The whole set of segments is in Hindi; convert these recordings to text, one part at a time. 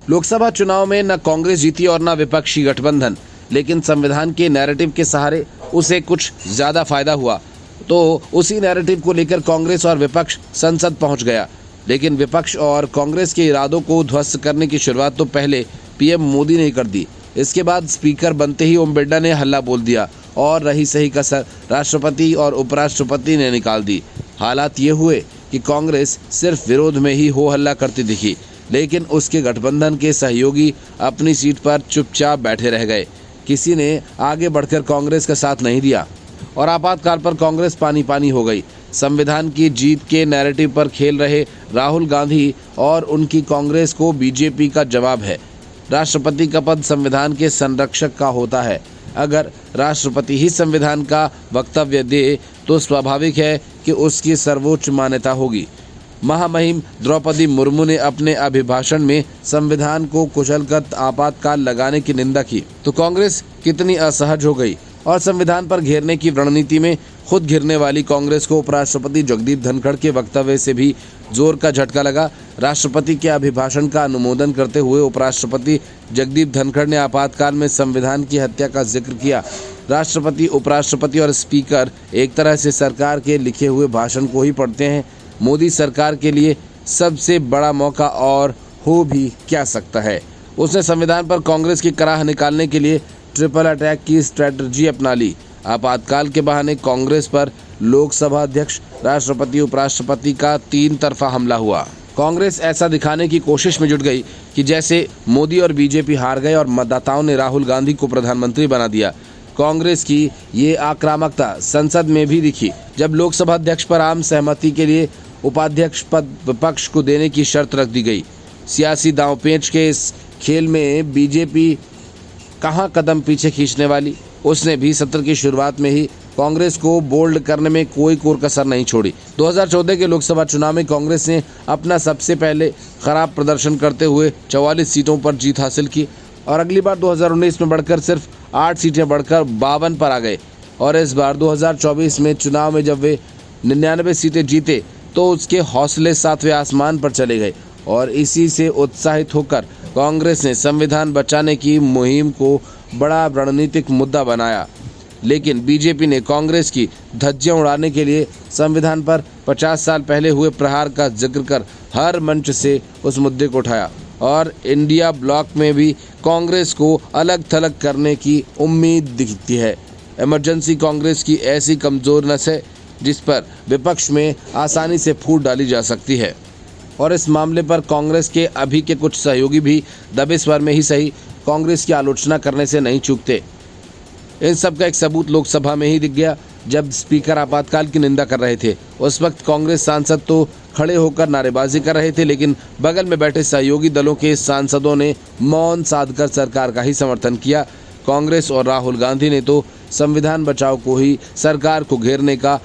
लोकसभा चुनाव में न कांग्रेस जीती और न विपक्षी गठबंधन, लेकिन संविधान के नैरेटिव के सहारे उसे कुछ ज्यादा फायदा हुआ। तो उसी नैरेटिव को लेकर कांग्रेस और विपक्ष संसद पहुंच गया। लेकिन विपक्ष और कांग्रेस के इरादों को ध्वस्त करने की शुरुआत तो पहले पीएम मोदी ने कर दी। इसके बाद स्पीकर बनते ही ओम बिरला ने हल्ला बोल दिया और रही सही कसर राष्ट्रपति और उपराष्ट्रपति ने निकाल दी। हालात ये हुए कि कांग्रेस सिर्फ विरोध में ही हो हल्ला करती दिखी, लेकिन उसके गठबंधन के सहयोगी अपनी सीट पर चुपचाप बैठे रह गए। किसी ने आगे बढ़कर कांग्रेस का साथ नहीं दिया और आपातकाल पर कांग्रेस पानी पानी हो गई। संविधान की जीत के नैरेटिव पर खेल रहे राहुल गांधी और उनकी कांग्रेस को बीजेपी का जवाब है। राष्ट्रपति का पद संविधान के संरक्षक का होता है। अगर राष्ट्रपति ही संविधान का वक्तव्य दे तो स्वाभाविक है कि उसकी सर्वोच्च मान्यता होगी। महामहिम द्रौपदी मुर्मू ने अपने अभिभाषण में संविधान को कुचलकर आपातकाल लगाने की निंदा की तो कांग्रेस कितनी असहज हो गई और संविधान पर घेरने की रणनीति में खुद घिरने वाली कांग्रेस को उपराष्ट्रपति जगदीप धनखड़ के वक्तव्य से भी जोर का झटका लगा। राष्ट्रपति के अभिभाषण का अनुमोदन करते हुए उपराष्ट्रपति जगदीप धनखड़ ने आपातकाल में संविधान की हत्या का जिक्र किया। राष्ट्रपति, उपराष्ट्रपति और स्पीकर एक तरह से सरकार के लिखे हुए भाषण को ही पढ़ते हैं। मोदी सरकार के लिए सबसे बड़ा मौका और हो भी क्या सकता है। उसने संविधान पर कांग्रेस की कराह निकालने के लिए ट्रिपल अटैक की स्ट्रेटजी अपना ली। आपातकाल के बहाने कांग्रेस पर लोकसभा अध्यक्ष, राष्ट्रपति, उपराष्ट्रपति का 3 तरफा हमला हुआ। कांग्रेस ऐसा दिखाने की कोशिश में जुट गई कि जैसे मोदी और बीजेपी हार गए और मतदाताओं ने राहुल गांधी को प्रधानमंत्री बना दिया। कांग्रेस की ये आक्रामकता संसद में भी दिखी जब लोकसभा अध्यक्ष पर आम सहमति के लिए उपाध्यक्ष पद विपक्ष को देने की शर्त रख दी गई। सियासी दांवपेच के इस खेल में बीजेपी कहां कदम पीछे खींचने वाली। उसने भी सत्र की शुरुआत में ही कांग्रेस को बोल्ड करने में कोई कोर कसर नहीं छोड़ी। 2014 के लोकसभा चुनाव में कांग्रेस ने अपना सबसे पहले खराब प्रदर्शन करते हुए 44 सीटों पर जीत हासिल की और अगली बार 2019 में बढ़कर सिर्फ 8 सीटें बढ़कर 52 पर आ गए। और इस बार 2024 में चुनाव में जब वे 99 सीटें जीते तो उसके हौसले 7वें आसमान पर चले गए और इसी से उत्साहित होकर कांग्रेस ने संविधान बचाने की मुहिम को बड़ा रणनीतिक मुद्दा बनाया। लेकिन बीजेपी ने कांग्रेस की धज्जियां उड़ाने के लिए संविधान पर 50 साल पहले हुए प्रहार का जिक्र कर हर मंच से उस मुद्दे को उठाया और इंडिया ब्लॉक में भी कांग्रेस को अलग थलग करने की उम्मीद दिखती है। इमरजेंसी कांग्रेस की ऐसी कमजोर नस है जिस पर विपक्ष में आसानी से फूट डाली जा सकती है और इस मामले पर कांग्रेस के अभी के कुछ सहयोगी भी दबे स्वर में ही सही कांग्रेस की आलोचना करने से नहीं चूकते। इन सब का एक सबूत लोकसभा में ही दिख गया जब स्पीकर आपातकाल की निंदा कर रहे थे। उस वक्त कांग्रेस सांसद तो खड़े होकर नारेबाजी कर रहे थे, लेकिन बगल में बैठे सहयोगी दलों के सांसदों ने मौन साधकर सरकार का ही समर्थन किया। कांग्रेस और राहुल गांधी ने तो संविधान बचाओ को ही सरकार को घेरने का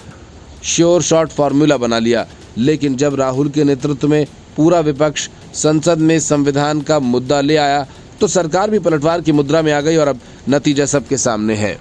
श्योर शॉट फॉर्मूला बना लिया। लेकिन जब राहुल के नेतृत्व में पूरा विपक्ष संसद में संविधान का मुद्दा ले आया तो सरकार भी पलटवार की मुद्रा में आ गई और अब नतीजा सबके सामने है।